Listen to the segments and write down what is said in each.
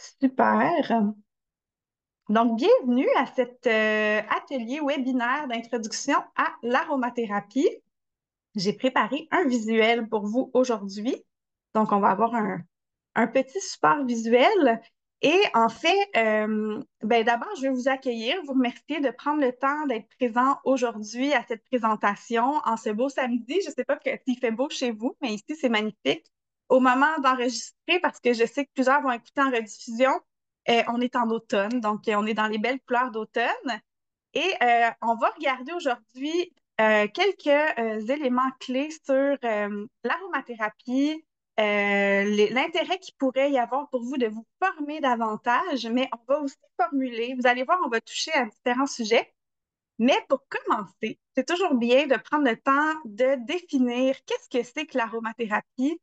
Super. Donc, bienvenue à cet atelier webinaire d'introduction à l'aromathérapie. J'ai préparé un visuel pour vous aujourd'hui. Donc, on va avoir un petit support visuel. Et en fait, d'abord, je vais vous accueillir, vous remercier de prendre le temps d'être présent aujourd'hui à cette présentation en ce beau samedi. Je ne sais pas s'il fait beau chez vous, mais ici, c'est magnifique. Au moment d'enregistrer, parce que je sais que plusieurs vont écouter en rediffusion, on est en automne, donc on est dans les belles couleurs d'automne. Et on va regarder aujourd'hui quelques éléments clés sur l'aromathérapie, l'intérêt qu'il pourrait y avoir pour vous de vous former davantage, mais on va aussi formuler, vous allez voir, on va toucher à différents sujets. Mais pour commencer, c'est toujours bien de prendre le temps de définir qu'est-ce que c'est que l'aromathérapie.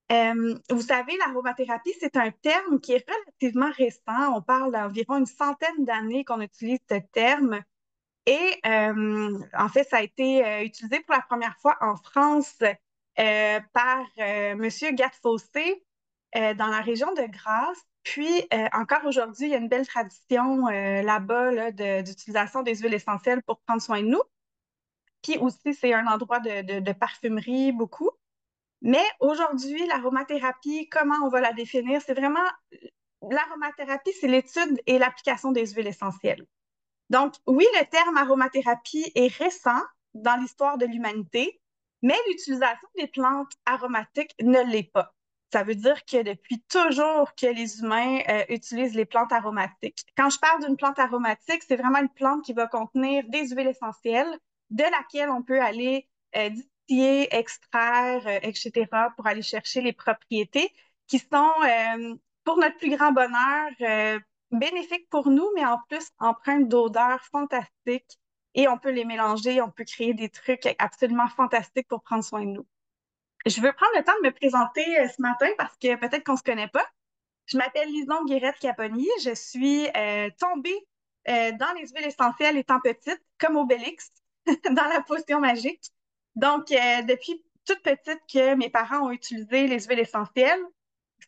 Vous savez, l'aromathérapie, c'est un terme qui est relativement récent. On parle d'environ une centaine d'années qu'on utilise ce terme. Et en fait, ça a été utilisé pour la première fois en France par Monsieur Gattefossé dans la région de Grasse. Puis, encore aujourd'hui, il y a une belle tradition là-bas là, d'utilisation des huiles essentielles pour prendre soin de nous. Puis aussi, c'est un endroit de parfumerie beaucoup. Mais aujourd'hui, l'aromathérapie, comment on va la définir? C'est vraiment, l'aromathérapie, c'est l'étude et l'application des huiles essentielles. Donc, oui, le terme aromathérapie est récent dans l'histoire de l'humanité, mais l'utilisation des plantes aromatiques ne l'est pas. Ça veut dire que depuis toujours que les humains utilisent les plantes aromatiques. Quand je parle d'une plante aromatique, c'est vraiment une plante qui va contenir des huiles essentielles de laquelle on peut aller distiller, extraire, etc., pour aller chercher les propriétés qui sont, pour notre plus grand bonheur, bénéfiques pour nous, mais en plus empreintes d'odeurs fantastiques. Et on peut les mélanger, on peut créer des trucs absolument fantastiques pour prendre soin de nous. Je veux prendre le temps de me présenter ce matin parce que peut-être qu'on ne se connaît pas. Je m'appelle Lison Guérette-Caponi. Je suis tombée dans les huiles essentielles étant petite, comme Obélix, dans la potion magique. Donc, depuis toute petite que mes parents ont utilisé les huiles essentielles,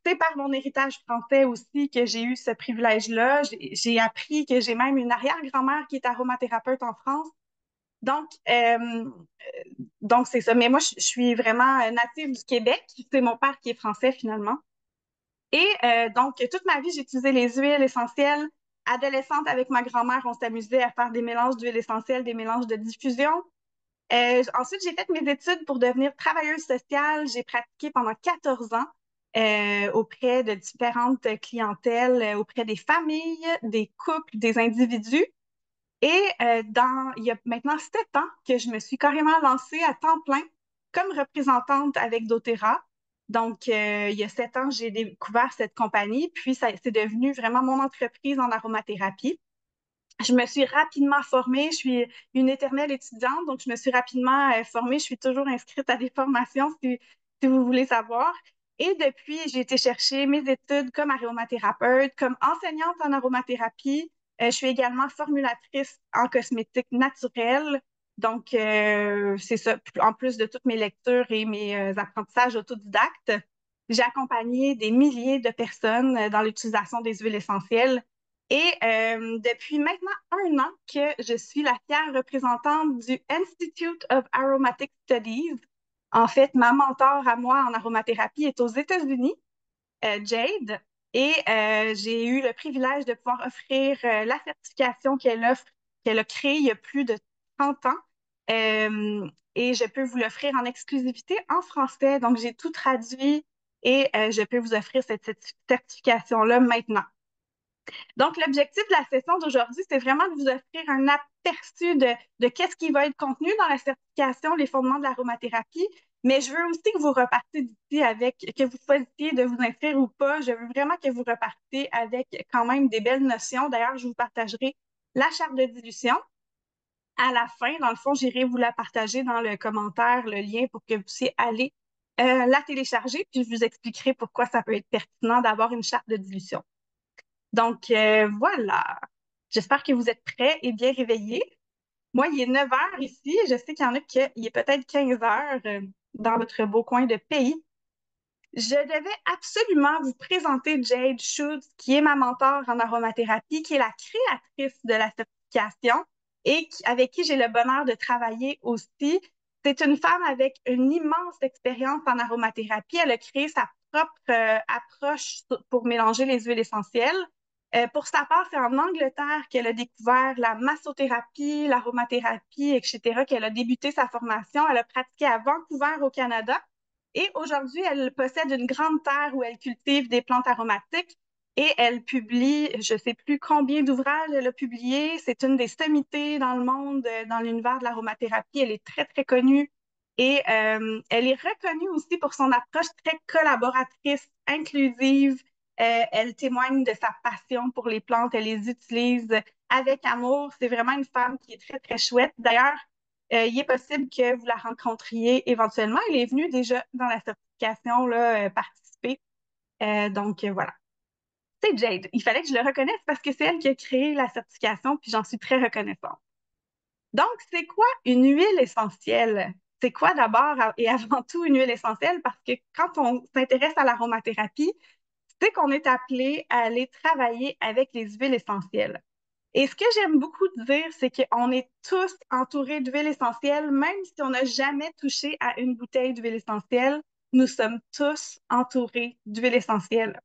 c'est par mon héritage français aussi que j'ai eu ce privilège-là. J'ai appris que j'ai même une arrière-grand-mère qui est aromathérapeute en France. Donc, donc c'est ça. Mais moi, je suis vraiment native du Québec. C'est mon père qui est français finalement. Et donc, toute ma vie, j'ai utilisé les huiles essentielles. Adolescente, avec ma grand-mère, on s'amusait à faire des mélanges d'huiles essentielles, des mélanges de diffusion. Ensuite, j'ai fait mes études pour devenir travailleuse sociale. J'ai pratiqué pendant 14 ans auprès de différentes clientèles, auprès des familles, des couples, des individus. Et il y a maintenant 7 ans que je me suis carrément lancée à temps plein comme représentante avec doTERRA. Donc, il y a 7 ans, j'ai découvert cette compagnie, puis c'est devenu vraiment mon entreprise en aromathérapie. Je me suis rapidement formée. Je suis une éternelle étudiante, donc je me suis rapidement formée. Je suis toujours inscrite à des formations si vous voulez savoir. Et depuis, j'ai été chercher mes études comme aromathérapeute, comme enseignante en aromathérapie. Je suis également formulatrice en cosmétique naturelle. Donc, c'est ça. En plus de toutes mes lectures et mes apprentissages autodidactes, j'ai accompagné des milliers de personnes dans l'utilisation des huiles essentielles et depuis maintenant 1 an que je suis la fière représentante du Institute of Aromatic Studies. En fait, ma mentor à moi en aromathérapie est aux États-Unis, Jade, et j'ai eu le privilège de pouvoir offrir la certification qu'elle offre, qu'elle a créée il y a plus de 30 ans. Et je peux vous l'offrir en exclusivité en français. Donc, j'ai tout traduit et je peux vous offrir cette certification-là maintenant. Donc, l'objectif de la session d'aujourd'hui, c'est vraiment de vous offrir un aperçu de qu'est-ce qui va être contenu dans la certification, les fondements de l'aromathérapie. Mais je veux aussi que vous repartiez d'ici avec, que vous choisissiez de vous inscrire ou pas. Je veux vraiment que vous repartiez avec quand même des belles notions. D'ailleurs, je vous partagerai la charte de dilution. À la fin, dans le fond, j'irai vous la partager dans le commentaire, le lien pour que vous puissiez aller la télécharger, puis je vous expliquerai pourquoi ça peut être pertinent d'avoir une charte de dilution. Donc, voilà. J'espère que vous êtes prêts et bien réveillés. Moi, il est 9 heures ici. Je sais qu'il y en a qui il est peut-être 15 heures dans votre beau coin de pays. Je devais absolument vous présenter Jade Schutz, qui est ma mentor en aromathérapie, qui est la créatrice de la certification et avec qui j'ai le bonheur de travailler aussi. C'est une femme avec une immense expérience en aromathérapie. Elle a créé sa propre approche pour mélanger les huiles essentielles. Pour sa part, c'est en Angleterre qu'elle a découvert la massothérapie, l'aromathérapie, etc., qu'elle a débuté sa formation. Elle a pratiqué à Vancouver, au Canada. Et aujourd'hui, elle possède une grande terre où elle cultive des plantes aromatiques et elle publie, je ne sais plus combien d'ouvrages elle a publié. C'est une des sommités dans le monde, dans l'univers de l'aromathérapie. Elle est très, très connue et elle est reconnue aussi pour son approche très collaboratrice, inclusive. Elle témoigne de sa passion pour les plantes. Elle les utilise avec amour. C'est vraiment une femme qui est très, très chouette. D'ailleurs, il est possible que vous la rencontriez éventuellement. Elle est venue déjà dans la certification là, participer. Donc, voilà. C'est Jade. Il fallait que je le reconnaisse parce que c'est elle qui a créé la certification, puis j'en suis très reconnaissante. Donc, c'est quoi une huile essentielle? C'est quoi d'abord et avant tout une huile essentielle? Parce que quand on s'intéresse à l'aromathérapie, c'est qu'on est appelé à aller travailler avec les huiles essentielles. Et ce que j'aime beaucoup dire, c'est qu'on est tous entourés d'huile essentielle, même si on n'a jamais touché à une bouteille d'huile essentielle, nous sommes tous entourés d'huile essentielle.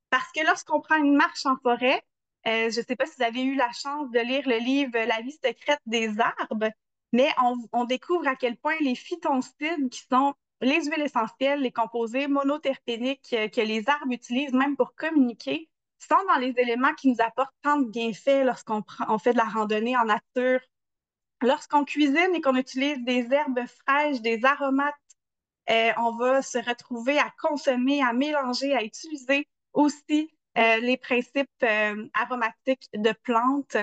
Parce que lorsqu'on prend une marche en forêt, je ne sais pas si vous avez eu la chance de lire le livre La vie secrète des arbres, mais on découvre à quel point les phytoncides, qui sont les huiles essentielles, les composés monoterpéniques que les arbres utilisent même pour communiquer, sont dans les éléments qui nous apportent tant de bienfaits on fait de la randonnée en nature. Lorsqu'on cuisine et qu'on utilise des herbes fraîches, des aromates, on va se retrouver à consommer, à mélanger, à utiliser aussi les principes aromatiques de plantes.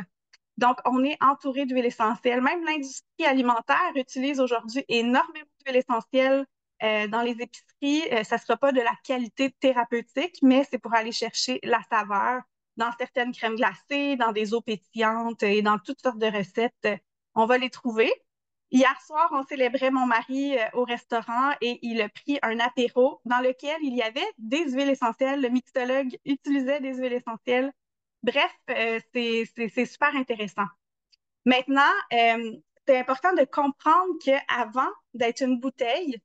Donc, on est entouré d'huiles essentielles. Même l'industrie alimentaire utilise aujourd'hui énormément d'huiles essentielles dans les épiceries. Ça ne sera pas de la qualité thérapeutique, mais c'est pour aller chercher la saveur dans certaines crèmes glacées, dans des eaux pétillantes et dans toutes sortes de recettes. On va les trouver. Hier soir, on célébrait mon mari au restaurant et il a pris un apéro dans lequel il y avait des huiles essentielles. Le mixologue utilisait des huiles essentielles. Bref, c'est super intéressant. Maintenant, c'est important de comprendre qu'avant d'être une bouteille,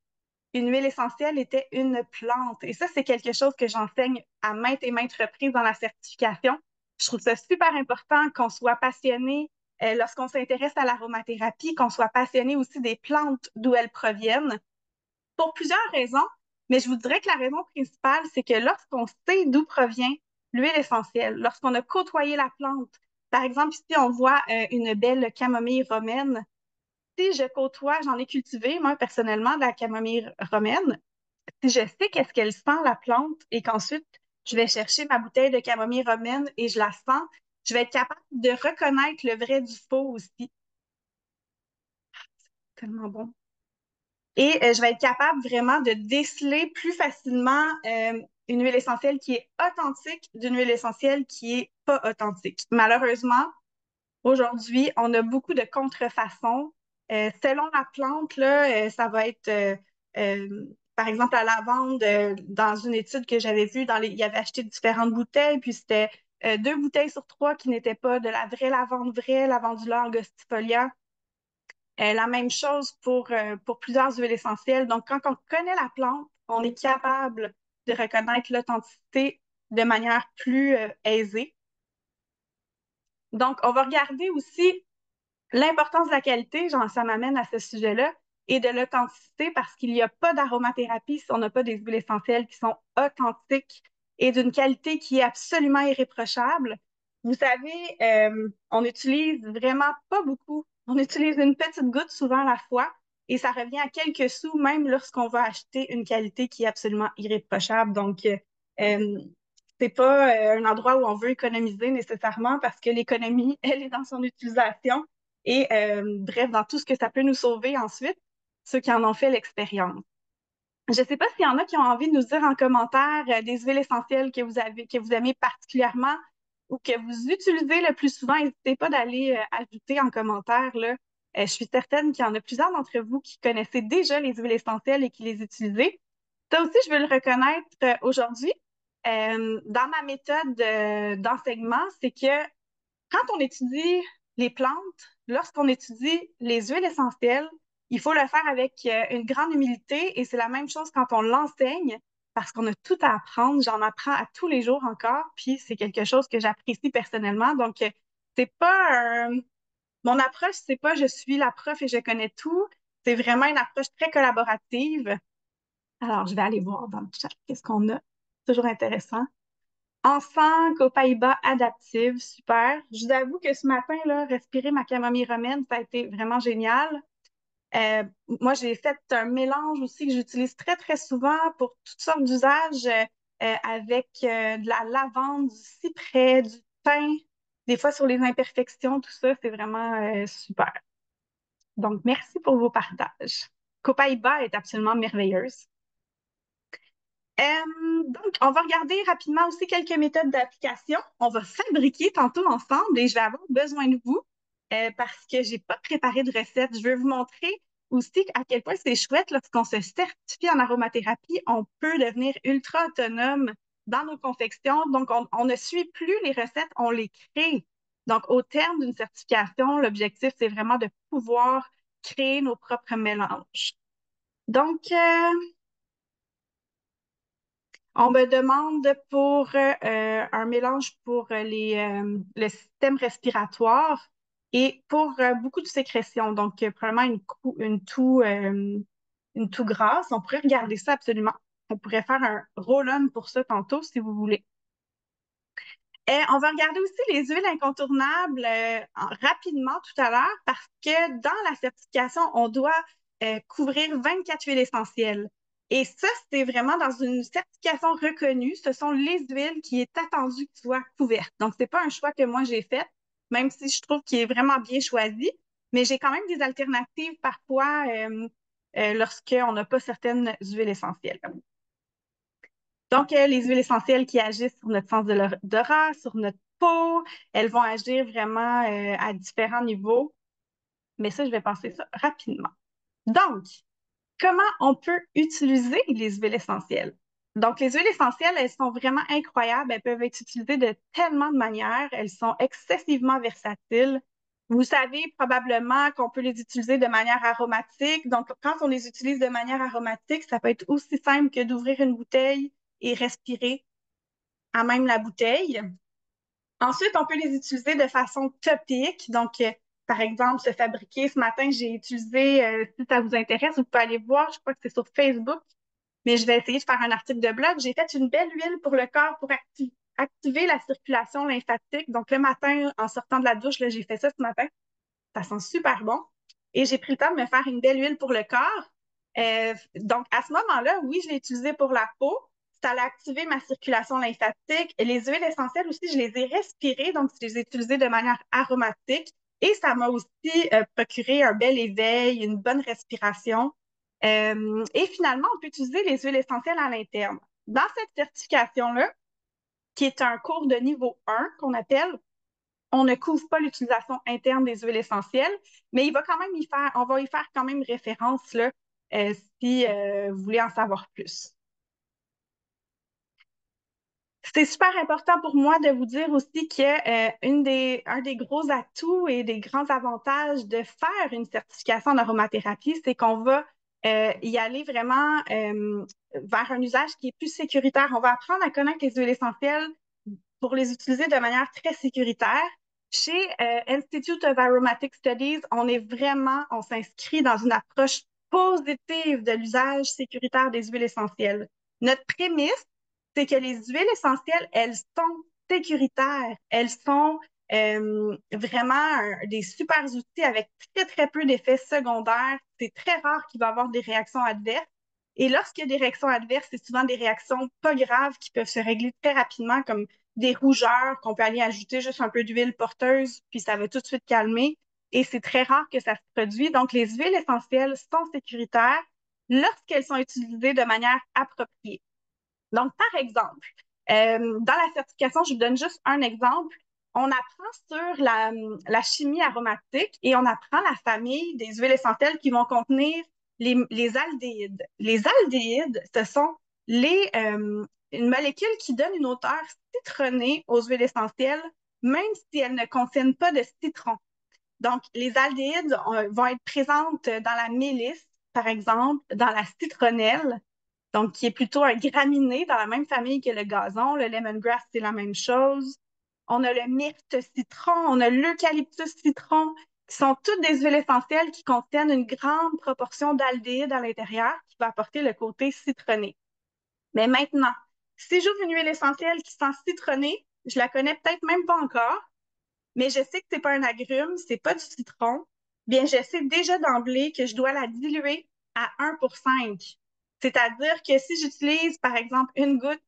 une huile essentielle était une plante. Et ça, c'est quelque chose que j'enseigne à maintes et maintes reprises dans la certification. Je trouve ça super important qu'on soit passionné lorsqu'on s'intéresse à l'aromathérapie, qu'on soit passionné aussi des plantes d'où elles proviennent, pour plusieurs raisons. Mais je vous dirais que la raison principale, c'est que lorsqu'on sait d'où provient l'huile essentielle, lorsqu'on a côtoyé la plante, par exemple, ici, on voit une belle camomille romaine. Si je côtoie, j'en ai cultivé, moi, personnellement, de la camomille romaine. Si je sais qu'est-ce qu'elle sent, la plante, et qu'ensuite, je vais chercher ma bouteille de camomille romaine et je la sens, je vais être capable de reconnaître le vrai du faux aussi. Tellement bon. Et je vais être capable vraiment de déceler plus facilement une huile essentielle qui est authentique d'une huile essentielle qui est pas authentique. Malheureusement, aujourd'hui, on a beaucoup de contrefaçons. Selon la plante, là, ça va être, par exemple, la lavande, dans une étude que j'avais vue, il y avait acheté différentes bouteilles, puis c'était 2 bouteilles sur 3 qui n'étaient pas de la vraie lavandula angustifolia. La même chose pour plusieurs huiles essentielles. Donc, quand on connaît la plante, on est capable de reconnaître l'authenticité de manière plus aisée. Donc, on va regarder aussi l'importance de la qualité, genre, ça m'amène à ce sujet-là, et de l'authenticité parce qu'il n'y a pas d'aromathérapie si on n'a pas des huiles essentielles qui sont authentiques et d'une qualité qui est absolument irréprochable. Vous savez, on utilise vraiment pas beaucoup. On utilise une petite goutte souvent à la fois et ça revient à quelques sous même lorsqu'on va acheter une qualité qui est absolument irréprochable. Donc, c'est pas un endroit où on veut économiser nécessairement parce que l'économie, elle est dans son utilisation et bref, dans tout ce que ça peut nous sauver ensuite, ceux qui en ont fait l'expérience. Je ne sais pas s'il y en a qui ont envie de nous dire en commentaire des huiles essentielles que vous aimez particulièrement ou que vous utilisez le plus souvent. N'hésitez pas d'aller ajouter en commentaire, là. Je suis certaine qu'il y en a plusieurs d'entre vous qui connaissaient déjà les huiles essentielles et qui les utilisaient. Ça aussi, je veux le reconnaître aujourd'hui. Dans ma méthode d'enseignement, c'est que quand on étudie les plantes, lorsqu'on étudie les huiles essentielles, il faut le faire avec une grande humilité et c'est la même chose quand on l'enseigne parce qu'on a tout à apprendre. J'en apprends à tous les jours encore, puis c'est quelque chose que j'apprécie personnellement. Donc, c'est pas mon approche, c'est pas je suis la prof et je connais tout. C'est vraiment une approche très collaborative. Alors, je vais aller voir dans le chat qu'est-ce qu'on a. Toujours intéressant. Enfant aux Pays-Bas adaptive, super. Je vous avoue que ce matin, là, respirer ma camomille romaine, ça a été vraiment génial. Euh, Moi, j'ai fait un mélange aussi que j'utilise très, très souvent pour toutes sortes d'usages avec de la lavande, du cyprès, du thym, des fois sur les imperfections, tout ça, c'est vraiment super. Donc, merci pour vos partages. Copaiba est absolument merveilleuse. Donc, on va regarder rapidement aussi quelques méthodes d'application. On va fabriquer tantôt ensemble et je vais avoir besoin de vous parce que j'ai pas préparé de recette. Je veux vous montrer aussi à quel point c'est chouette lorsqu'on se certifie en aromathérapie, on peut devenir ultra autonome dans nos confections. Donc, on ne suit plus les recettes, on les crée. Donc, au terme d'une certification, l'objectif, c'est vraiment de pouvoir créer nos propres mélanges. Donc, on me demande pour un mélange pour le système respiratoire et pour beaucoup de sécrétions. Donc, probablement une toux grasse. On pourrait regarder ça absolument. On pourrait faire un roll-on pour ça tantôt si vous voulez. On va regarder aussi les huiles incontournables rapidement tout à l'heure parce que dans la certification, on doit couvrir 24 huiles essentielles. Et ça, c'est vraiment dans une certification reconnue. Ce sont les huiles qui est attendu qu'ils soient couvertes. Donc, c'est pas un choix que moi j'ai fait, même si je trouve qu'il est vraiment bien choisi. Mais j'ai quand même des alternatives parfois lorsqu'on n'a pas certaines huiles essentielles. Donc, les huiles essentielles qui agissent sur notre sens de l'odorat, sur notre peau, elles vont agir vraiment à différents niveaux. Mais ça, je vais passer ça rapidement. Donc, comment on peut utiliser les huiles essentielles? Donc, les huiles essentielles, elles sont vraiment incroyables. Elles peuvent être utilisées de tellement de manières. Elles sont excessivement versatiles. Vous savez probablement qu'on peut les utiliser de manière aromatique. Donc, quand on les utilise de manière aromatique, ça peut être aussi simple que d'ouvrir une bouteille et respirer à même la bouteille. Ensuite, on peut les utiliser de façon topique. Donc, par exemple, se fabriquer. Ce matin, j'ai utilisé, si ça vous intéresse, vous pouvez aller voir, je crois que c'est sur Facebook, mais je vais essayer de faire un article de blog. J'ai fait une belle huile pour le corps pour activer la circulation lymphatique. Donc, le matin, en sortant de la douche, là, j'ai fait ça ce matin. Ça sent super bon. Et j'ai pris le temps de me faire une belle huile pour le corps. Donc, à ce moment-là, oui, je l'ai utilisé pour la peau. Ça a activé ma circulation lymphatique. Et les huiles essentielles aussi, je les ai respirées, donc je les ai utilisées de manière aromatique. Et ça m'a aussi procuré un bel éveil, une bonne respiration. Et finalement, on peut utiliser les huiles essentielles à l'interne. Dans cette certification-là, qui est un cours de niveau 1 qu'on appelle, on ne couvre pas l'utilisation interne des huiles essentielles, mais il va quand même on va y faire quand même référence là, si vous voulez en savoir plus. C'est super important pour moi de vous dire aussi que un des gros atouts et des grands avantages de faire une certification en aromathérapie, c'est qu'on va y aller vraiment vers un usage qui est plus sécuritaire. On va apprendre à connaître les huiles essentielles pour les utiliser de manière très sécuritaire. Chez Institute of Aromatic Studies, on s'inscrit dans une approche positive de l'usage sécuritaire des huiles essentielles. Notre prémisse, c'est que les huiles essentielles, elles sont sécuritaires. Elles sont vraiment des super outils avec très, très peu d'effets secondaires. C'est très rare qu'il va y avoir des réactions adverses. Et lorsqu'il y a des réactions adverses, c'est souvent des réactions pas graves qui peuvent se régler très rapidement, comme des rougeurs qu'on peut aller ajouter juste un peu d'huile porteuse, puis ça va tout de suite calmer. Et c'est très rare que ça se produise. Donc, les huiles essentielles sont sécuritaires lorsqu'elles sont utilisées de manière appropriée. Donc, par exemple, dans la certification, je vous donne juste un exemple. On apprend sur la chimie aromatique et on apprend la famille des huiles essentielles qui vont contenir les aldéhydes. Les aldéhydes, ce sont une molécule qui donne une odeur citronnée aux huiles essentielles, même si elles ne contiennent pas de citron. Donc, les aldéhydes vont être présentes dans la mélisse, par exemple, dans la citronnelle, donc qui est plutôt un graminé dans la même famille que le gazon. Le lemongrass, c'est la même chose. On a le myrte citron, on a l'eucalyptus citron, qui sont toutes des huiles essentielles qui contiennent une grande proportion d'aldéhyde à l'intérieur qui va apporter le côté citronné. Mais maintenant, si j'ouvre une huile essentielle qui sent citronnée, je la connais peut-être même pas encore, mais je sais que c'est pas un agrume, c'est pas du citron, bien, je sais déjà d'emblée que je dois la diluer à 1 pour 5. C'est-à-dire que si j'utilise, par exemple, une goutte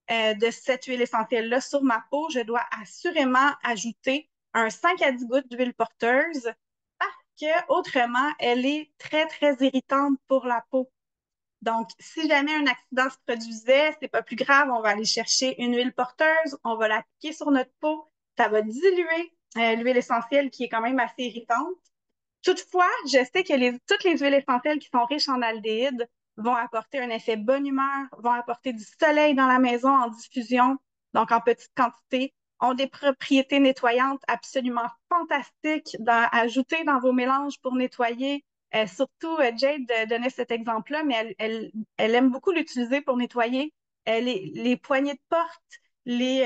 de cette huile essentielle-là sur ma peau, je dois assurément ajouter un 5 à 10 gouttes d'huile porteuse parce que autrement, elle est très, très irritante pour la peau. Donc, si jamais un accident se produisait, c'est pas plus grave, on va aller chercher une huile porteuse, on va l'appliquer sur notre peau, ça va diluer l'huile essentielle qui est quand même assez irritante. Toutefois, je sais que toutes les huiles essentielles qui sont riches en aldéhyde vont apporter un effet bonne humeur, vont apporter du soleil dans la maison en diffusion, donc en petite quantité, ont des propriétés nettoyantes absolument fantastiques à ajouter dans vos mélanges pour nettoyer. Surtout, Jade donnait cet exemple-là, mais elle aime beaucoup l'utiliser pour nettoyer les poignées de porte, les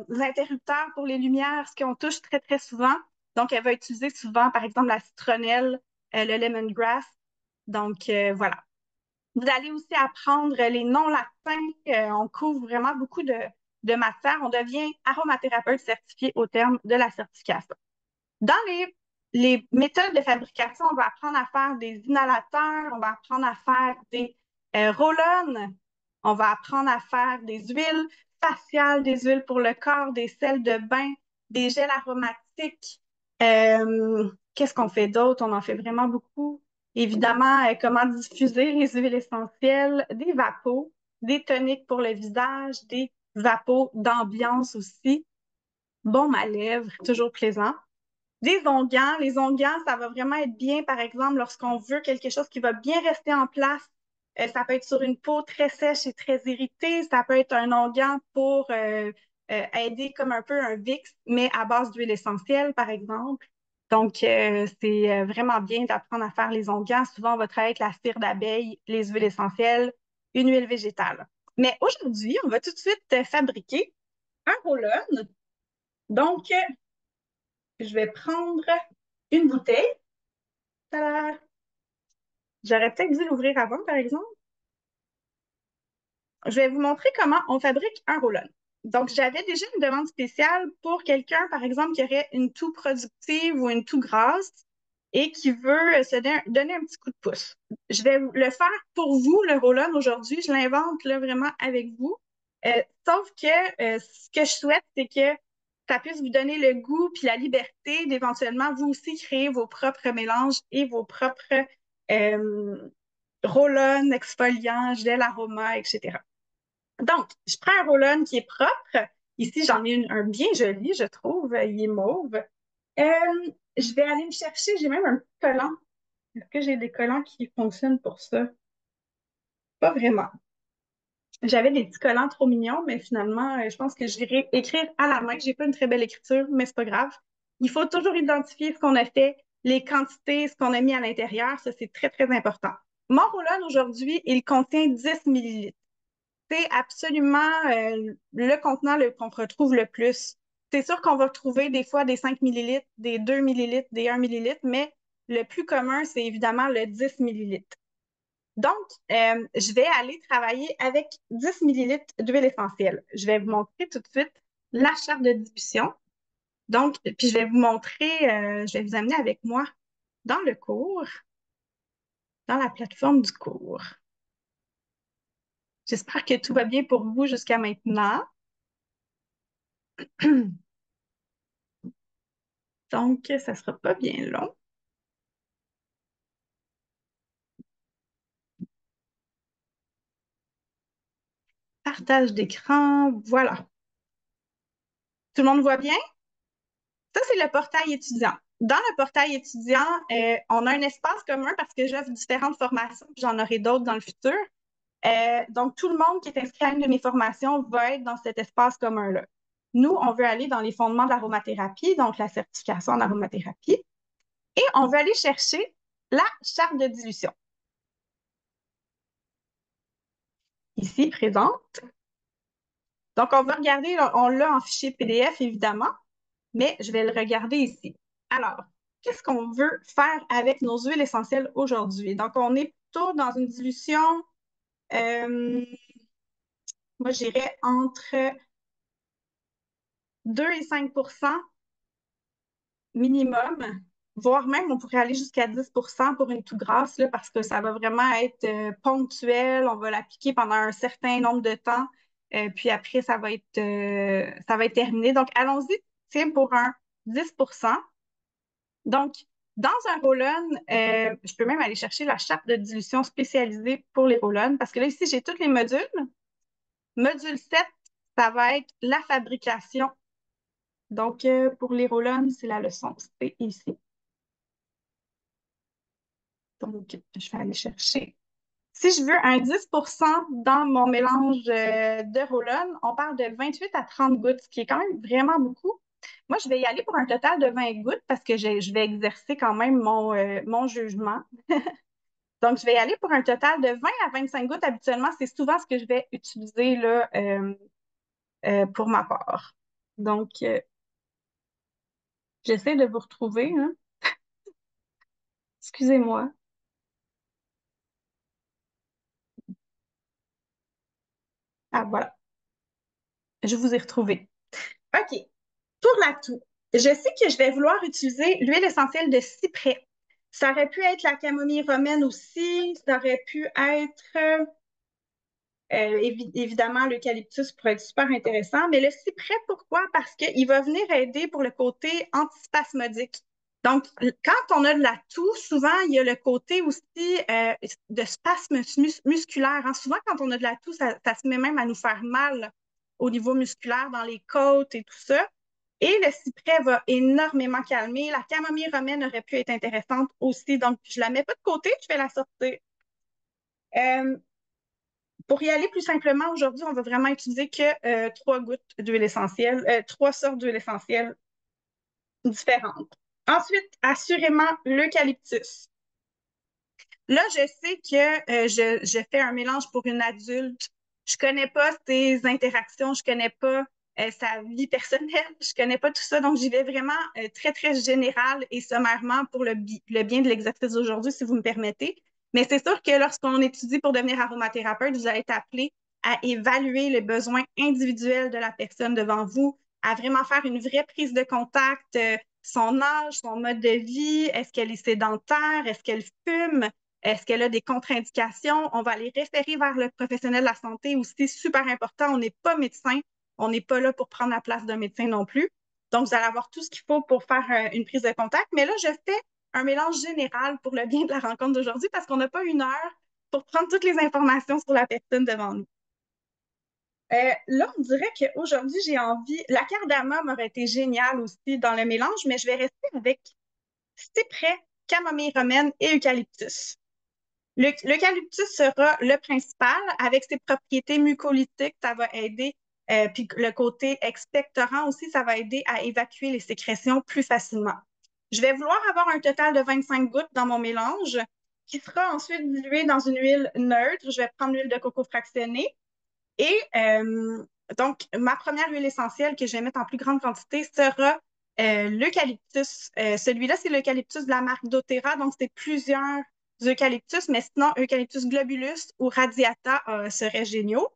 interrupteurs pour les lumières, ce qu'on touche très, très souvent. Donc, elle va utiliser souvent, par exemple, la citronnelle, le lemongrass. Donc, voilà. Vous allez aussi apprendre les noms latins. On couvre vraiment beaucoup de matières. On devient aromathérapeute certifié au terme de la certification. Dans les méthodes de fabrication, on va apprendre à faire des inhalateurs, on va apprendre à faire des roll-on, on va apprendre à faire des huiles faciales, des huiles pour le corps, des sels de bain, des gels aromatiques. Qu'est-ce qu'on fait d'autre? On en fait vraiment beaucoup. Évidemment, comment diffuser les huiles essentielles, des vapos, des toniques pour le visage, des vapos d'ambiance aussi. Baume à lèvres, toujours plaisant. Des onguents. Les onguents, ça va vraiment être bien, par exemple, lorsqu'on veut quelque chose qui va bien rester en place. Ça peut être sur une peau très sèche et très irritée. Ça peut être un onguent pour aider comme un peu un Vicks, mais à base d'huile essentielle, par exemple. Donc, c'est vraiment bien d'apprendre à faire les onguents. Souvent, on va travailler avec la cire d'abeille, les huiles essentielles, une huile végétale. Mais aujourd'hui, on va tout de suite fabriquer un roll-on. Donc, je vais prendre une bouteille. Tada! J'aurais peut-être dû l'ouvrir avant, par exemple. Je vais vous montrer comment on fabrique un roll-on. Donc, j'avais déjà une demande spéciale pour quelqu'un, par exemple, qui aurait une toux productive ou une toux grasse et qui veut se donner un petit coup de pouce. Je vais le faire pour vous, le roll-on, aujourd'hui. Je l'invente là, vraiment avec vous. Sauf que ce que je souhaite, c'est que ça puisse vous donner le goût puis la liberté d'éventuellement vous aussi créer vos propres mélanges et vos propres euh, roll-on, exfoliants, gel aroma, etc. Donc, je prends un roll-on qui est propre. Ici, j'en ai un bien joli, je trouve. Il est mauve. Je vais aller me chercher, j'ai même un petit collant. Est-ce que j'ai des collants qui fonctionnent pour ça? Pas vraiment. J'avais des petits collants trop mignons, mais finalement, je pense que j'irai écrire à la main. J'ai pas une très belle écriture, mais c'est pas grave. Il faut toujours identifier ce qu'on a fait, les quantités, ce qu'on a mis à l'intérieur. Ça, c'est très, très important. Mon roll-on aujourd'hui, il contient 10 millilitres. C'est absolument le contenant qu'on retrouve le plus. C'est sûr qu'on va retrouver des fois des 5 millilitres, des 2 millilitres, des 1 millilitre, mais le plus commun, c'est évidemment le 10 millilitres. Donc, je vais aller travailler avec 10 millilitres d'huile essentielle. Je vais vous montrer tout de suite la charte de dilution. Donc, puis je vais vous montrer, je vais vous amener avec moi dans le cours, dans la plateforme du cours. J'espère que tout va bien pour vous jusqu'à maintenant. Donc, ça ne sera pas bien long. Partage d'écran, voilà. Tout le monde voit bien? Ça, c'est le portail étudiant. Dans le portail étudiant, on a un espace commun parce que j'offre différentes formations, puis j'en aurai d'autres dans le futur. Donc, tout le monde qui est inscrit à une de mes formations va être dans cet espace commun-là. Nous, on veut aller dans les fondements de l'aromathérapie, donc la certification en aromathérapie, et on veut aller chercher la charte de dilution. Ici, présente. Donc, on va regarder, on l'a en fichier PDF, évidemment, mais je vais le regarder ici. Alors, qu'est-ce qu'on veut faire avec nos huiles essentielles aujourd'hui? Donc, on est plutôt dans une dilution, euh, moi, j'irais entre 2 et 5 minimum, voire même on pourrait aller jusqu'à 10 pour une toux grasse, là, parce que ça va vraiment être ponctuel. On va l'appliquer pendant un certain nombre de temps, puis après, ça va être terminé. Donc, allons-y, tiens, pour un 10. Donc, dans un roll-on, je peux même aller chercher la charte de dilution spécialisée pour les roll-on, parce que là, ici, j'ai tous les modules. Module 7, ça va être la fabrication. Donc, pour les roll-on, c'est la leçon C ici. Donc, je vais aller chercher. Si je veux un 10 dans mon mélange de roll-on, on parle de 28 à 30 gouttes, ce qui est quand même vraiment beaucoup. Moi, je vais y aller pour un total de 20 gouttes parce que je vais exercer quand même mon jugement. Donc, je vais y aller pour un total de 20 à 25 gouttes. Habituellement, c'est souvent ce que je vais utiliser là, pour ma part. Donc, j'essaie de vous retrouver, hein. Excusez-moi. Ah, voilà. Je vous ai retrouvé. OK. Pour la toux, je sais que je vais vouloir utiliser l'huile essentielle de cyprès. Ça aurait pu être la camomille romaine aussi. Ça aurait pu être évidemment, l'eucalyptus pourrait être super intéressant, mais le cyprès, pourquoi? Parce qu'il va venir aider pour le côté antispasmodique. Donc, quand on a de la toux, souvent, il y a le côté aussi de spasme musculaire, hein. Souvent, quand on a de la toux, ça se met même à nous faire mal au niveau musculaire, dans les côtes et tout ça. Et le cyprès va énormément calmer. La camomille romaine aurait pu être intéressante aussi. Donc, je la mets pas de côté, je vais la sortir. Euh, pour y aller plus simplement, aujourd'hui, on va vraiment utiliser que 3 gouttes d'huile essentielle, 3 sortes d'huile essentielle différentes. Ensuite, assurément, l'eucalyptus. Là, je sais que je fais un mélange pour une adulte. Je connais pas ses interactions, je connais pas sa vie personnelle, je connais pas tout ça. Donc, j'y vais vraiment très, très général et sommairement pour le bien de l'exercice d'aujourd'hui, si vous me permettez. Mais c'est sûr que lorsqu'on étudie pour devenir aromathérapeute, vous allez être appelé à évaluer les besoins individuels de la personne devant vous, à vraiment faire une vraie prise de contact, son âge, son mode de vie, est-ce qu'elle est sédentaire, est-ce qu'elle fume, est-ce qu'elle a des contre-indications? On va les référer vers le professionnel de la santé aussi, super important. On n'est pas médecin. On n'est pas là pour prendre la place d'un médecin non plus. Donc, vous allez avoir tout ce qu'il faut pour faire une prise de contact. Mais là, je fais un mélange général pour le bien de la rencontre d'aujourd'hui parce qu'on n'a pas une heure pour prendre toutes les informations sur la personne devant nous. Là, on dirait qu'aujourd'hui, j'ai envie. La cardamome aurait été géniale aussi dans le mélange, mais je vais rester avec cyprès, camomille romaine et eucalyptus. L'eucalyptus sera le principal. Avec ses propriétés mucolytiques, ça va aider. Puis le côté expectorant aussi, ça va aider à évacuer les sécrétions plus facilement. Je vais vouloir avoir un total de 25 gouttes dans mon mélange qui sera ensuite dilué dans une huile neutre. Je vais prendre l'huile de coco fractionnée. Et donc, ma première huile essentielle que je vais mettre en plus grande quantité sera l'eucalyptus. Celui-là, c'est l'eucalyptus de la marque doTERRA. Donc, c'est plusieurs eucalyptus, mais sinon, eucalyptus globulus ou radiata seraient géniaux.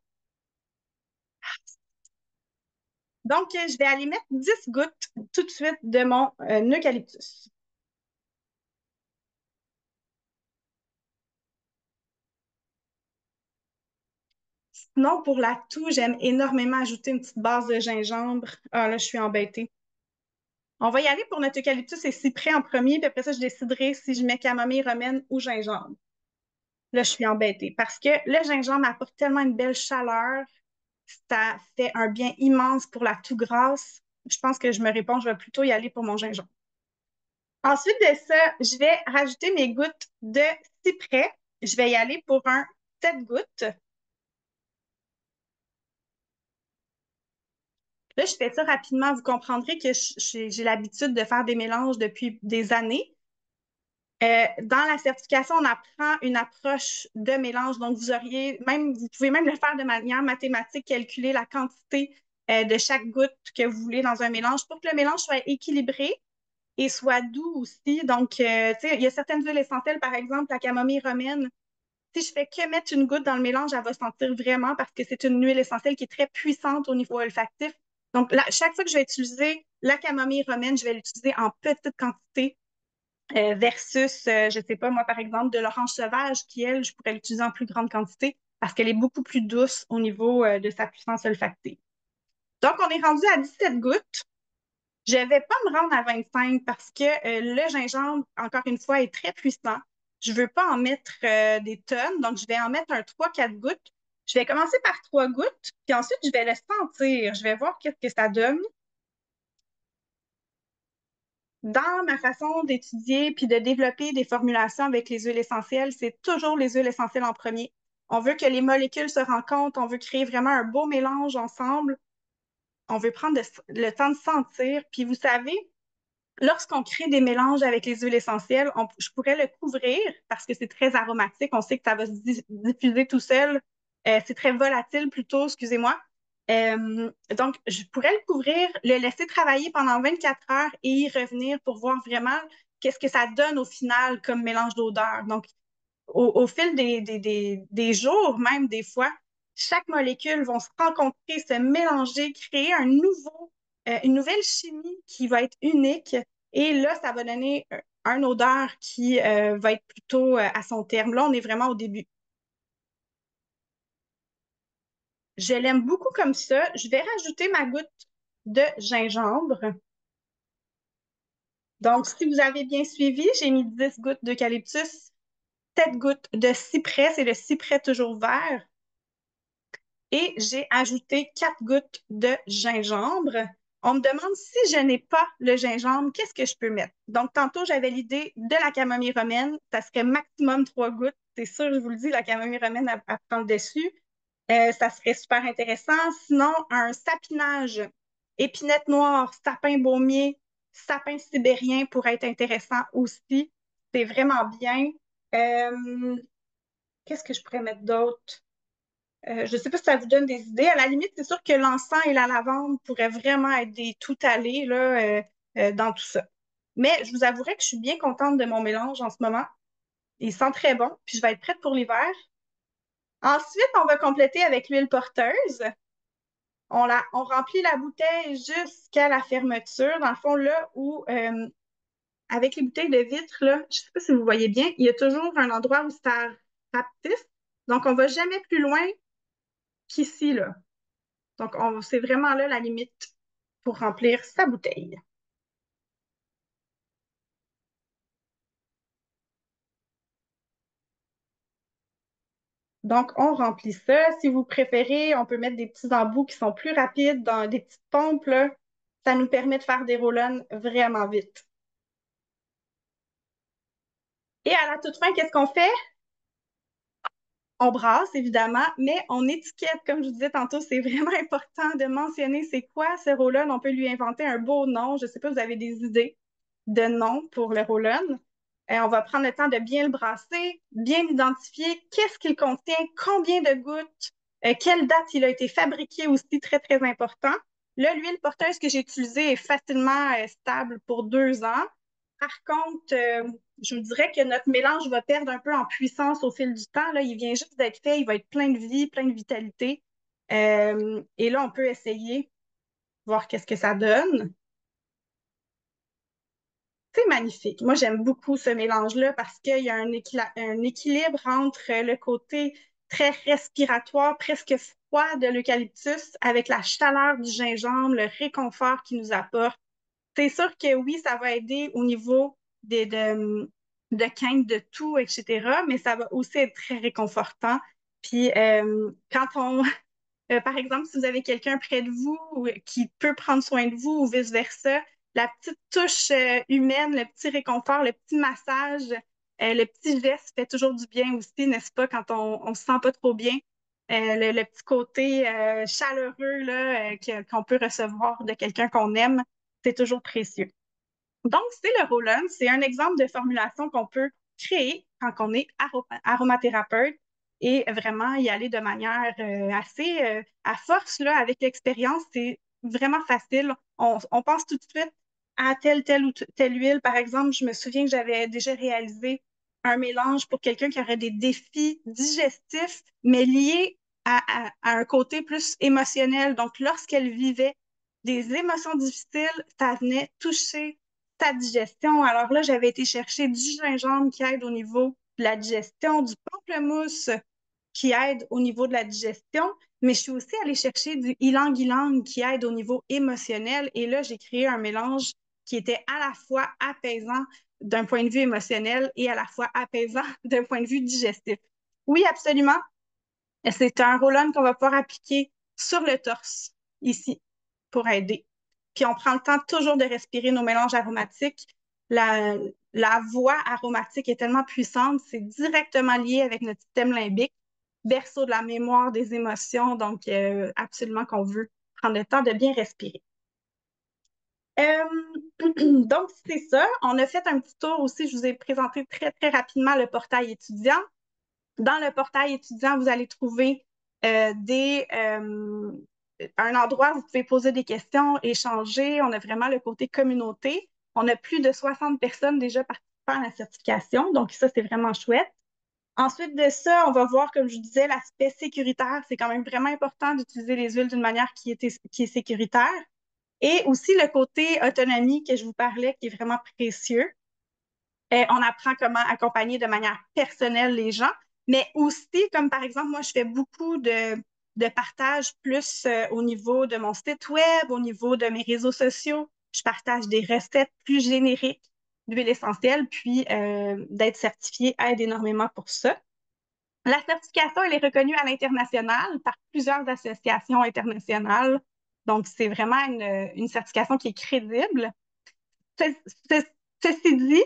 Donc, je vais aller mettre 10 gouttes tout de suite de mon eucalyptus. Sinon, pour la toux, j'aime énormément ajouter une petite base de gingembre. Ah là, je suis embêtée. On va y aller pour notre eucalyptus et cyprès en premier, puis après ça, je déciderai si je mets camomille romaine ou gingembre. Là, je suis embêtée parce que le gingembre apporte tellement une belle chaleur. Ça fait un bien immense pour la toux grasse. Je pense que je me réponds, je vais plutôt y aller pour mon gingembre. Ensuite de ça, je vais rajouter mes gouttes de cyprès. Je vais y aller pour un 7 gouttes. Là, je fais ça rapidement. Vous comprendrez que j'ai l'habitude de faire des mélanges depuis des années. Dans la certification, on apprend une approche de mélange. Donc, vous pouvez même le faire de manière mathématique, calculer la quantité de chaque goutte que vous voulez dans un mélange pour que le mélange soit équilibré et soit doux aussi. Donc, tu sais, il y a certaines huiles essentielles, par exemple, la camomille romaine. Si je fais que mettre une goutte dans le mélange, elle va sentir vraiment parce que c'est une huile essentielle qui est très puissante au niveau olfactif. Donc, là, chaque fois que je vais utiliser la camomille romaine, je vais l'utiliser en petite quantité versus, je sais pas, moi, par exemple, de l'orange sauvage qui, elle, je pourrais l'utiliser en plus grande quantité parce qu'elle est beaucoup plus douce au niveau de sa puissance olfactive. Donc, on est rendu à 17 gouttes. Je ne vais pas me rendre à 25 parce que le gingembre, encore une fois, est très puissant. Je ne veux pas en mettre des tonnes, donc je vais en mettre un 3-4 gouttes. Je vais commencer par 3 gouttes, puis ensuite, je vais le sentir. Je vais voir qu'est-ce que ça donne. Dans ma façon d'étudier puis de développer des formulations avec les huiles essentielles, c'est toujours les huiles essentielles en premier. On veut que les molécules se rencontrent, on veut créer vraiment un beau mélange ensemble. On veut prendre le temps de sentir. Puis vous savez, lorsqu'on crée des mélanges avec les huiles essentielles, je pourrais le couvrir parce que c'est très aromatique. On sait que ça va se diffuser tout seul. C'est très volatile plutôt, excusez-moi. Donc, je pourrais le couvrir, le laisser travailler pendant 24 heures et y revenir pour voir vraiment qu'est-ce que ça donne au final comme mélange d'odeur. Donc, au fil des jours, même des fois, chaque molécule va se rencontrer, se mélanger, créer une nouvelle chimie qui va être unique. Et là, ça va donner une odeur qui va être plutôt à son terme. Là, on est vraiment au début. Je l'aime beaucoup comme ça. Je vais rajouter ma goutte de gingembre. Donc, si vous avez bien suivi, j'ai mis 10 gouttes d'eucalyptus, 7 gouttes de cyprès, c'est le cyprès toujours vert, et j'ai ajouté 4 gouttes de gingembre. On me demande si je n'ai pas le gingembre, qu'est-ce que je peux mettre? Donc, tantôt, j'avais l'idée de la camomille romaine. Ça serait maximum 3 gouttes. C'est sûr, je vous le dis, la camomille romaine, elle prend le dessus. Ça serait super intéressant. Sinon, un sapinage, épinette noire, sapin baumier, sapin sibérien pourrait être intéressant aussi. C'est vraiment bien. Euh, Qu'est-ce que je pourrais mettre d'autre? Je ne sais pas si ça vous donne des idées. À la limite, c'est sûr que l'encens et la lavande pourraient vraiment être des tout-allés là, dans tout ça. Mais je vous avouerai que je suis bien contente de mon mélange en ce moment. Il sent très bon, puis je vais être prête pour l'hiver. Ensuite, on va compléter avec l'huile porteuse. On remplit la bouteille jusqu'à la fermeture. Dans le fond, là où, avec les bouteilles de vitre, là, je ne sais pas si vous voyez bien, il y a toujours un endroit où ça rapetisse. Donc, on ne va jamais plus loin qu'ici, là. Donc, c'est vraiment là la limite pour remplir sa bouteille. Donc, on remplit ça. Si vous préférez, on peut mettre des petits embouts qui sont plus rapides dans des petites pompes, là. Ça nous permet de faire des roll vraiment vite. Et à la toute fin, qu'est-ce qu'on fait? On brasse, évidemment, mais on étiquette, comme je vous disais tantôt, c'est vraiment important de mentionner c'est quoi ce roll. On peut lui inventer un beau nom. Je ne sais pas, vous avez des idées de nom pour le roll. On va prendre le temps de bien le brasser, bien identifier qu'est-ce qu'il contient, combien de gouttes, quelle date il a été fabriqué aussi, très, très important. Là, l'huile porteuse que j'ai utilisée est facilement stable pour 2 ans. Par contre, je vous dirais que notre mélange va perdre un peu en puissance au fil du temps. Là, il vient juste d'être fait, il va être plein de vie, plein de vitalité. Et là, on peut essayer, voir qu'est-ce que ça donne. C'est magnifique. Moi, j'aime beaucoup ce mélange-là parce qu'il y a un équilibre entre le côté très respiratoire, presque froid de l'eucalyptus avec la chaleur du gingembre, le réconfort qu'il nous apporte. C'est sûr que oui, ça va aider au niveau de quinte de tout, etc., mais ça va aussi être très réconfortant. Puis, par exemple, si vous avez quelqu'un près de vous qui peut prendre soin de vous ou vice-versa, la petite touche humaine, le petit réconfort, le petit massage, le petit geste fait toujours du bien aussi, n'est-ce pas, quand on se sent pas trop bien. le petit côté chaleureux là, qu'on peut recevoir de quelqu'un qu'on aime, c'est toujours précieux. Donc, c'est le roll-on. C'est un exemple de formulation qu'on peut créer quand on est aromathérapeute et vraiment y aller de manière assez à force là, avec l'expérience. C'est vraiment facile. On pense tout de suite à telle ou telle huile. Par exemple, je me souviens que j'avais déjà réalisé un mélange pour quelqu'un qui aurait des défis digestifs, mais liés à un côté plus émotionnel. Donc, lorsqu'elle vivait des émotions difficiles, ça venait toucher ta digestion. Alors là, j'avais été chercher du gingembre qui aide au niveau de la digestion, du pamplemousse qui aide au niveau de la digestion, mais je suis aussi allée chercher du ylang-ylang qui aide au niveau émotionnel. Et là, j'ai créé un mélange qui était à la fois apaisant d'un point de vue émotionnel et à la fois apaisant d'un point de vue digestif. Oui, absolument. C'est un roll-on qu'on va pouvoir appliquer sur le torse, ici, pour aider. Puis on prend le temps toujours de respirer nos mélanges aromatiques. La, la voix aromatique est tellement puissante, c'est directement lié avec notre système limbique, berceau de la mémoire, des émotions, donc absolument qu'on veut prendre le temps de bien respirer. Donc, c'est ça. On a fait un petit tour aussi. Je vous ai présenté très, très rapidement le portail étudiant. Dans le portail étudiant, vous allez trouver un endroit où vous pouvez poser des questions, échanger. On a vraiment le côté communauté. On a plus de 60 personnes déjà participant à la certification, donc ça, c'est vraiment chouette. Ensuite de ça, on va voir, comme je disais, l'aspect sécuritaire. C'est quand même vraiment important d'utiliser les huiles d'une manière qui est sécuritaire. Et aussi le côté autonomie que je vous parlais, qui est vraiment précieux. On apprend comment accompagner de manière personnelle les gens, mais aussi, comme par exemple, moi, je fais beaucoup de partage plus au niveau de mon site web, au niveau de mes réseaux sociaux. Je partage des recettes plus génériques d'huile essentielle, puis d'être certifiée aide énormément pour ça. La certification, elle est reconnue à l'international par plusieurs associations internationales. Donc, c'est vraiment une certification qui est crédible. Ce- Ceci dit,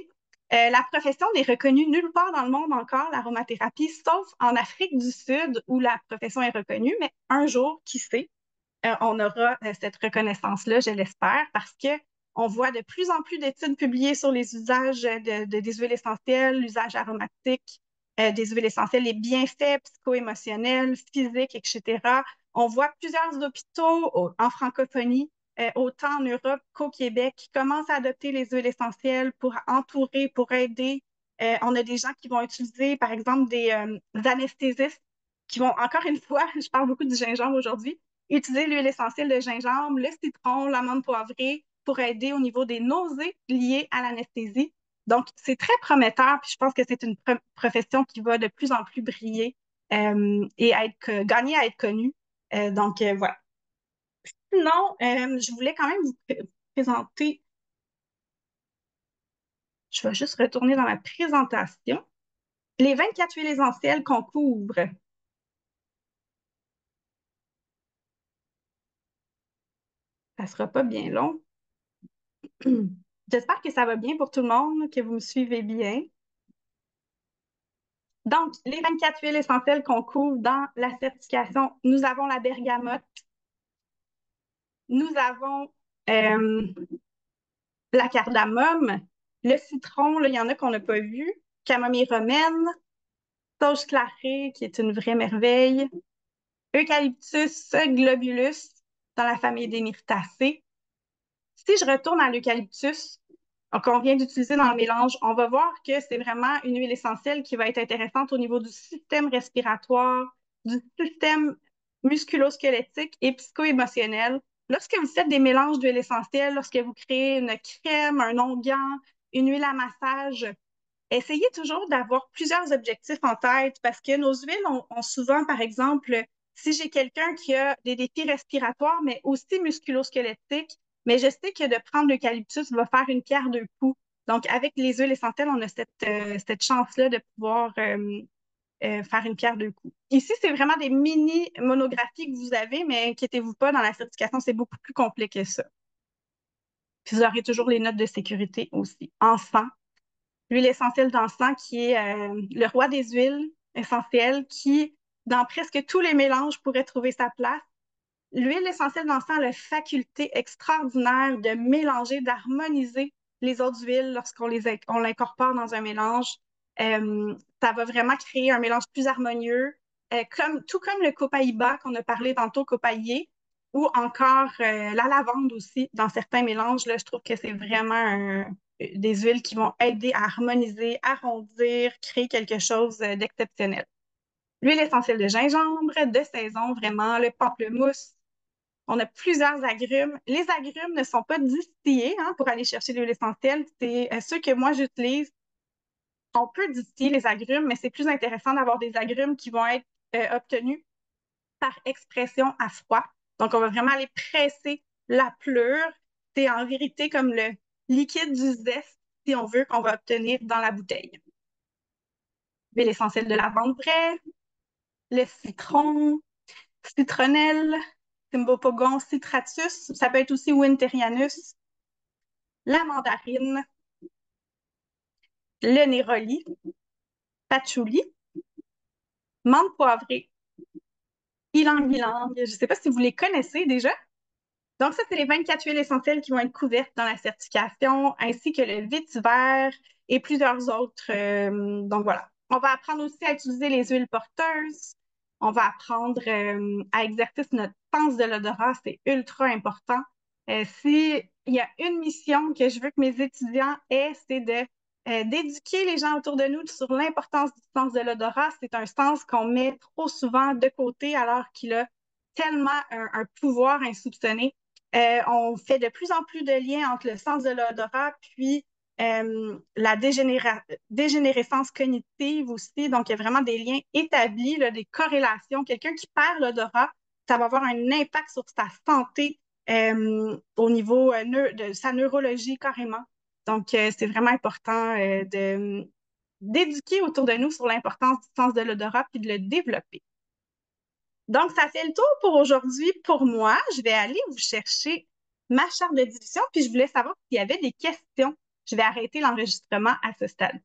la profession n'est reconnue nulle part dans le monde encore, l'aromathérapie, sauf en Afrique du Sud où la profession est reconnue, mais un jour, qui sait, on aura cette reconnaissance-là, je l'espère, parce que on voit de plus en plus d'études publiées sur les usages des huiles essentielles, l'usage aromatique des huiles essentielles, les bienfaits psycho-émotionnels, physiques, etc. On voit plusieurs hôpitaux en francophonie, autant en Europe qu'au Québec, qui commencent à adopter les huiles essentielles pour entourer, pour aider. On a des gens qui vont utiliser, par exemple, des anesthésistes qui vont, encore une fois, je parle beaucoup du gingembre aujourd'hui, utiliser l'huile essentielle de gingembre, le citron, l'amande poivrée pour aider au niveau des nausées liées à l'anesthésie. Donc, c'est très prometteur, puis je pense que c'est une profession qui va de plus en plus briller et gagner à être connue. Voilà. Sinon, je voulais quand même vous présenter, je vais juste retourner dans ma présentation, les 24 huiles essentielles qu'on couvre. Ça sera pas bien long. J'espère que ça va bien pour tout le monde, que vous me suivez bien. Donc, les 24 huiles essentielles qu'on couvre dans la certification, nous avons la bergamote, nous avons euh, la cardamome, le citron, là, il y en a qu'on n'a pas vu, camomille romaine, sauge clarée, qui est une vraie merveille, Eucalyptus globulus dans la famille des myrtacées. Si je retourne à l'eucalyptus, qu'on vient d'utiliser dans le mélange, on va voir que c'est vraiment une huile essentielle qui va être intéressante au niveau du système respiratoire, du système musculo-squelettique et psycho-émotionnel. Lorsque vous faites des mélanges d'huiles essentielles, lorsque vous créez une crème, un onguent, une huile à massage, essayez toujours d'avoir plusieurs objectifs en tête parce que nos huiles ont souvent, par exemple, si j'ai quelqu'un qui a des défis respiratoires, mais aussi musculo-squelettiques, mais je sais que de prendre l'eucalyptus va faire une pierre deux coups. Donc, avec les huiles essentielles, on a cette chance-là de pouvoir faire une pierre deux coups. Ici, c'est vraiment des mini monographies que vous avez, mais inquiétez-vous pas, dans la certification, c'est beaucoup plus complet que ça. Puis vous aurez toujours les notes de sécurité aussi. Encens, l'huile essentielle d'encens qui est le roi des huiles essentielles qui dans presque tous les mélanges pourrait trouver sa place. L'huile essentielle d'encens a la faculté extraordinaire de mélanger, d'harmoniser les autres huiles on l'incorpore dans un mélange. Ça va vraiment créer un mélange plus harmonieux, tout comme le copaïba qu'on a parlé tantôt, copaillé, ou encore la lavande aussi, dans certains mélanges. Là, je trouve que c'est vraiment des huiles qui vont aider à harmoniser, arrondir, créer quelque chose d'exceptionnel. L'huile essentielle de gingembre, de saison, vraiment, le pamplemousse. On a plusieurs agrumes. Les agrumes ne sont pas distillés hein, pour aller chercher l'huile essentielle. C'est ceux que moi j'utilise. On peut distiller les agrumes, mais c'est plus intéressant d'avoir des agrumes qui vont être obtenus par expression à froid. Donc, on va vraiment aller presser la pleure. C'est en vérité comme le liquide du zeste, si on veut, qu'on va obtenir dans la bouteille. L'huile essentielle de lavande vraie, le citron, citronnelle, Cymbopogon citratus, ça peut être aussi Winterianus, la mandarine, le néroli, patchouli, menthe poivrée, ylang-ylang. Je ne sais pas si vous les connaissez déjà. Donc, ça, c'est les 24 huiles essentielles qui vont être couvertes dans la certification, ainsi que le vétiver et plusieurs autres. Donc, voilà. On va apprendre aussi à utiliser les huiles porteuses. On va apprendre à exercer notre sens de l'odorat. C'est ultra important. Si il y a une mission que je veux que mes étudiants aient, c'est d'éduquer les gens autour de nous sur l'importance du sens de l'odorat. C'est un sens qu'on met trop souvent de côté alors qu'il a tellement un pouvoir insoupçonné. On fait de plus en plus de liens entre le sens de l'odorat puis la dégénérescence cognitive aussi. Donc, il y a vraiment des liens établis, là, des corrélations. Quelqu'un qui perd l'odorat, ça va avoir un impact sur sa santé au niveau de sa neurologie carrément. Donc, c'est vraiment important d'éduquer autour de nous sur l'importance du sens de l'odorat puis de le développer. Donc, ça fait le tour pour aujourd'hui pour moi. Je vais aller vous chercher ma charte de division, puis je voulais savoir s'il y avait des questions. Je vais arrêter l'enregistrement à ce stade.